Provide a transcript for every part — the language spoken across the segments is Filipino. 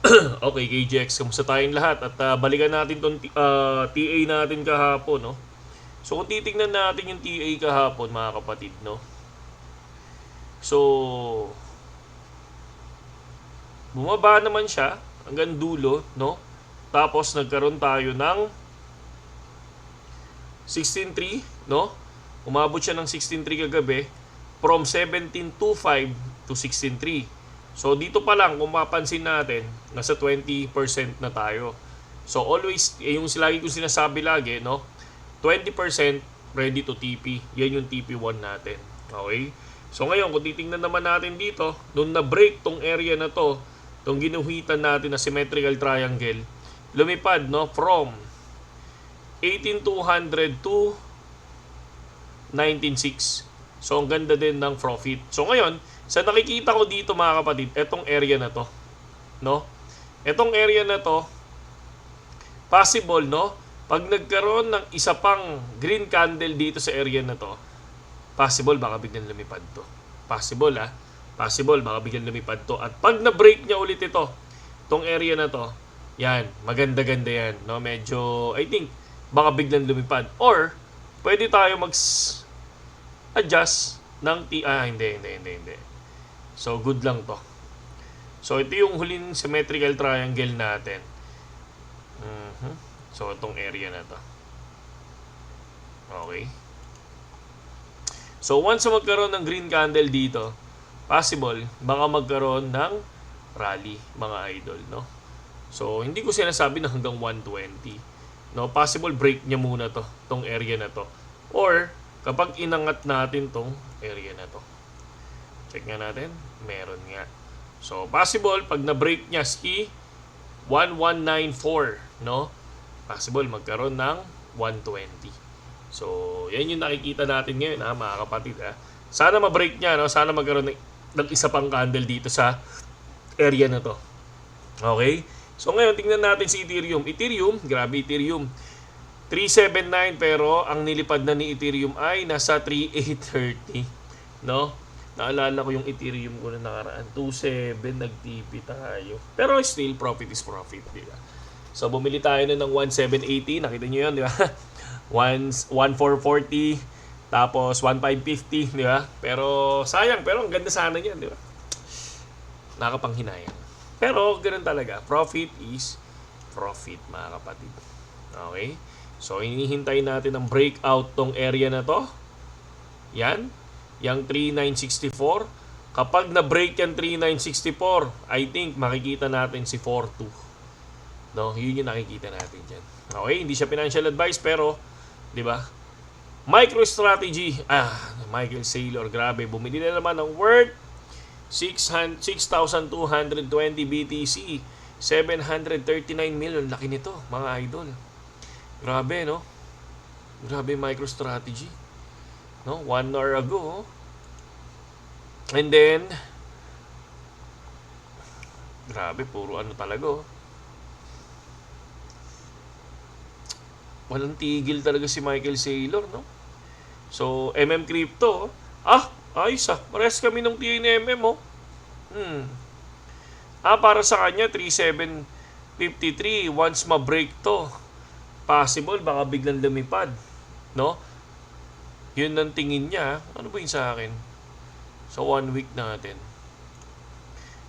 Okay, KGX, kamusta tayong lahat? At balikan natin tong TA natin kahapon, no? So kung titingnan natin yung TA kahapon, mga kapatid, no? So, bumaba naman siya hanggang dulo, no? Tapos nagkaroon tayo ng 16.3, no? Umabot siya ng 16.3 kagabi from 17.25 to 16.3. So dito pa lang kung mapansin natin, nasa 20% na tayo. So always, yung lagi kong sinasabi lagi, no? 20% ready to TP. Yan yung TP1 natin. Okay? So ngayon, kung titingnan naman natin dito, nung na-break tong area na to, tong ginuhitan natin na symmetrical triangle, lumipad, no, from 18,200 to 19,600. So, ang ganda din ng profit. So, ngayon, sa nakikita ko dito mga kapatid, etong area na to. No? Etong area na to, possible, no? Pag nagkaroon ng isa pang green candle dito sa area na to, possible, baka biglang lumipad to. Possible, ha? Possible, baka biglang lumipad to. At pag na-break niya ulit ito, tong area na to, yan, maganda-ganda yan. No? Medyo, I think, baka biglang lumipad. Or, pwede tayo adjust ng hindi. So, good lang to. So, ito yung huling symmetrical triangle natin. So, itong area na to. Okay. So, once magkaroon ng green candle dito, possible, baka magkaroon ng rally, mga idol, no? So, hindi ko sinasabi na hanggang 120. No, possible break niya muna to, tong area na to. Or, kapag inangat natin tong area na to. Check nga natin. Meron nga. So, possible, pag na-break niya si 1194, no? Possible, magkaroon ng 120. So, yan yung nakikita natin ngayon, ha, mga kapatid, ha. Sana ma-break niya, no? Sana magkaroon ng isa pang candle dito sa area na to. Okay? So, ngayon, tingnan natin si Ethereum. Ethereum, grabe Ethereum. 379 pero ang nilipad na ni Ethereum ay nasa 3830, no? Naalala ko yung Ethereum ko na nakaraan, 27 nag-TP tayo. Pero still profit is profit, di ba? So bumili tayo na ng 1780, nakita niyo 'yon, di ba? 1440 tapos 1550, di ba? Pero sayang, pero ang ganda sana niyan, di ba? Nakakapanghinayang. Pero ganoon talaga, profit is profit, mga kapatid. Okay? So, inihintay natin ang breakout tong area na to. Yan. Yang 3964. Kapag na-break yan 3964, I think makikita natin si 42. No, yun yung nakikita natin dyan. Okay, hindi siya financial advice pero, di ba? MicroStrategy. Michael Saylor, grabe. Bumili na naman ng worth 6,220 BTC. 739 million. Laki nito, mga idol. Grabe, no? Grabe MicroStrategy. No? 1 hour ago. And then, grabe, puro ano talaga. Walang tigil talaga si Michael Saylor, no? So, MM Crypto. Ayos ah. Pares kami ng TNMM, oh. Para sa kanya, 3753. Once ma-break to, possible, baka biglang lumipad. No? Yun ang tingin niya. Ano ba yun sa akin? Sa 1 week natin.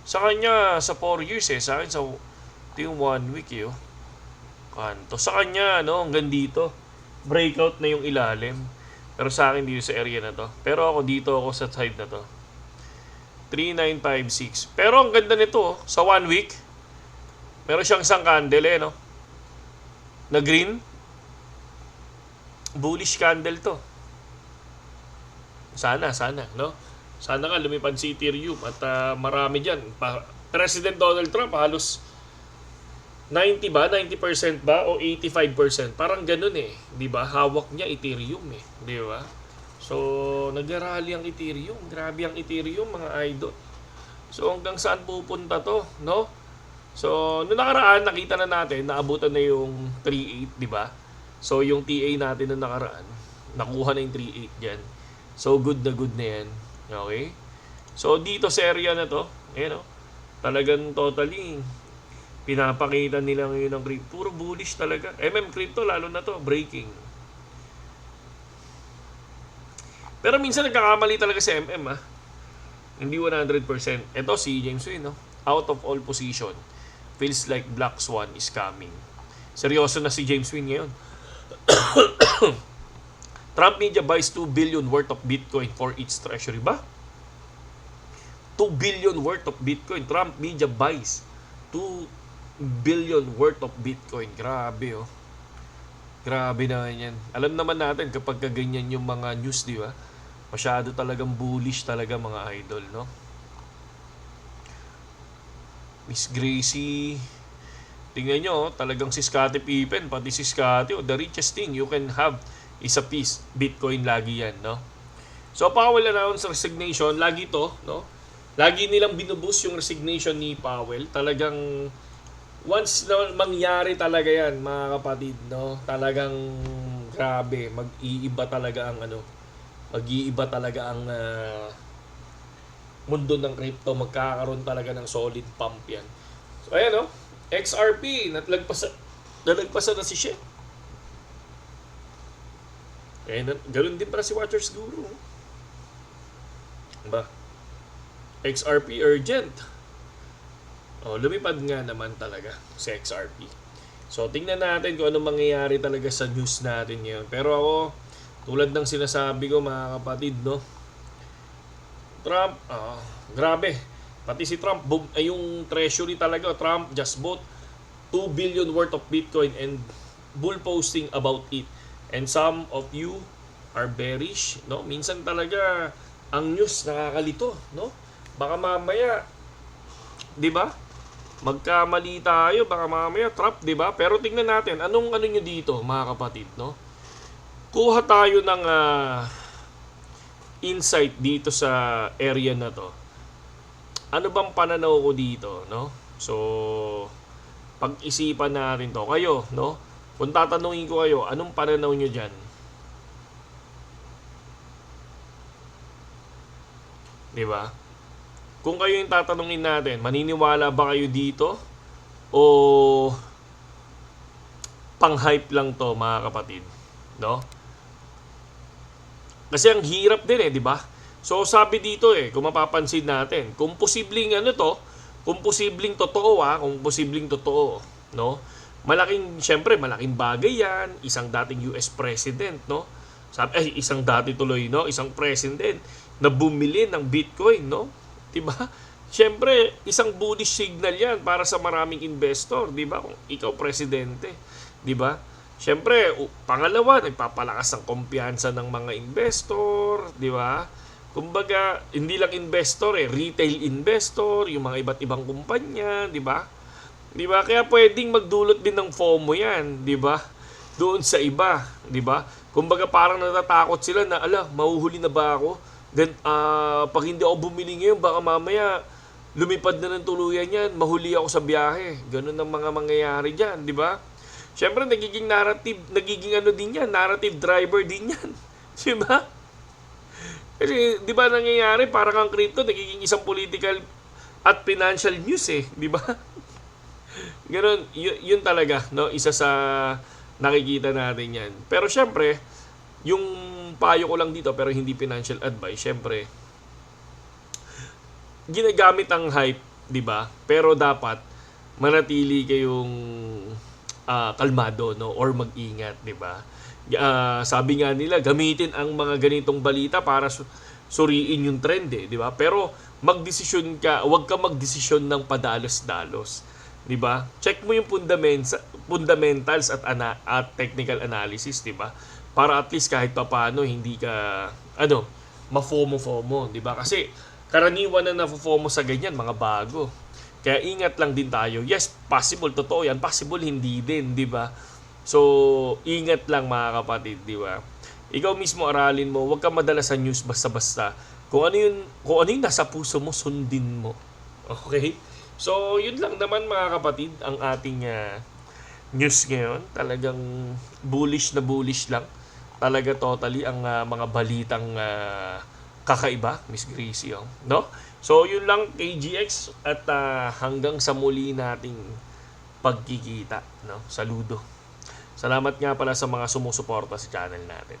Sa kanya, sa 4 years eh. Sa akin, ito yung 1 week eh. Kanto. Sa kanya, no, hanggang dito. Breakout na yung ilalim. Pero sa akin, dito sa area na to. Pero ako, dito ako sa side na to. 3956. Pero ang ganda nito, sa 1 week, meron siyang isang candle eh, no? Na green. Bullish candle to. Sana, no? Sana nga lumipad si Ethereum at marami dyan. President Donald Trump halos 90 ba? 90% ba? O 85%? Parang ganun eh. Di ba? Hawak niya Ethereum eh. Di ba? So, nag-rally ang Ethereum. Grabe ang Ethereum, mga idol. So, hanggang saan pupunta to? No? So, noong nakaraan, nakita na natin, naabutan na yung 3.8, di ba? So, yung TA natin noong nakaraan, nakuha na yung 3.8 dyan. So, good na yan. Okay? So, dito sa area na to, talagang totally, Pinapakita nila ngayon ng crypto. Puro bullish talaga. Crypto, lalo na to, breaking. Pero minsan nagkakamali talaga si ha. Hindi 100%. Ito si James Wynn, no? Out of all position. Feels like Black Swan is coming. Seryoso na si James Wynn ngayon. Trump media buys 2 billion worth of Bitcoin for its treasury ba? 2 billion worth of Bitcoin. Trump media buys 2 billion worth of Bitcoin. Grabe, oh. Grabe naman yan. Alam naman natin kapag ganyan yung mga news, di ba? Masyado talagang bullish talaga mga idol, no? Miss Gracie. Tingnan nyo, talagang si Scottie Pippen, pati si Scottie, the richest thing you can have is a piece. Bitcoin lagi yan, no? So, Powell announced resignation. Lagi to, no? Lagi nilang binuboost yung resignation ni Powell. Talagang once na mangyari talaga yan, mga kapatid, no? Talagang grabe, mag-iiba talaga ang mag-iiba talaga ang mundo ng crypto. Magkakaroon talaga ng solid pump yan. So, ayan, no? XRP, nalagpasan na si Shea. Ganun din para si Watchers Guru. Ba? XRP urgent. Lumipad nga naman talaga si XRP. So, tingnan natin kung anong mangyayari talaga sa news natin ngayon. Pero ako, tulad ng sinasabi ko mga kapatid, no? Trump, grabe. Pati si Trump, yung treasury talaga, Trump just bought 2 billion worth of Bitcoin and bull posting about it. And some of you are bearish, no? Minsan talaga ang news nakakalito, no? Baka mamaya, 'di ba? Magkamali tayo, baka mamaya trap, 'di ba? Pero tingnan natin anong niyo dito, mga kapatid, no? Kuha tayo ng insight dito sa area na 'to. Ano bang pananaw ko dito, no? So, pag-isipan natin 'to. Kayo, no? Kung tatanungin ko kayo, anong pananaw nyo dyan? Diba? Kung kayo yung tatanungin natin, maniniwala ba kayo dito? O pang-hype lang to, mga kapatid? No? Kasi ang hirap din di ba? So sabi dito kung mapapansin natin, kung posibleng kung posibleng totoo kung posibleng totoo, no? Syempre malaking bagay yan, isang dating US president, no? Isang dati tuloy, no? Isang president na bumili ng Bitcoin, no? 'Di ba? Syempre, isang bullish signal yan para sa maraming investor, 'di ba? Kung ikaw presidente, 'di ba? Syempre, pangalawa, nagpapalakas ang kumpiyansa ng mga investor, 'di ba? Kumbaga, hindi lang investor retail investor, yung mga iba't ibang kumpanya, 'di ba? 'Di ba? Kaya pwedeng magdulot din ng FOMO 'yan, 'di ba? Doon sa iba, 'di ba? Kumbaga parang natatakot sila na, mahuhuli na ba ako? Then pag hindi ako bumili ngayon, baka mamaya lumipad na ng tuluyan 'yan, mahuli ako sa biyahe. Ganun ang mga mangyayari diyan, 'di ba? Syempre nagiging narrative driver din 'yan. 'Di ba? Kasi 'di ba nangyayari parang ang crypto nagiging isang political at financial news 'di ba? Ganun, yun talaga, no? Isa sa nakikita natin yan. Pero syempre, yung payo ko lang dito, pero hindi financial advice, syempre, ginagamit ang hype, di ba? Pero dapat, manatili kayong kalmado, no? Or mag-ingat, di ba? Sabi nga nila, gamitin ang mga ganitong balita para suriin yung trend, di ba? Pero, magdesisyon ka, huwag ka magdesisyon ng padalos-dalos. 'Di ba? Check mo yung fundamentals at technical analysis, 'di ba? Para at least kahit papaano hindi ka ma-FOMO, 'di ba? Kasi karaniwan na na-FOMO sa ganyan mga bago. Kaya ingat lang din tayo. Yes, possible totoo 'yan, possible hindi din, 'di ba? So, ingat lang mga kapatid, 'di ba? Ikaw mismo aralin mo, huwag ka madala sa news basta-basta. Kung ano yung nasa puso mo, sundin mo. Okay? So, yun lang naman mga kapatid ang ating news ngayon. Talagang bullish na bullish lang. Talaga totally ang mga balitang kakaiba, Miss Gracie. No? So, yun lang KGX at hanggang sa muli nating pagkikita, no, sa Ludo. Salamat nga pala sa mga sumusuporta sa channel natin.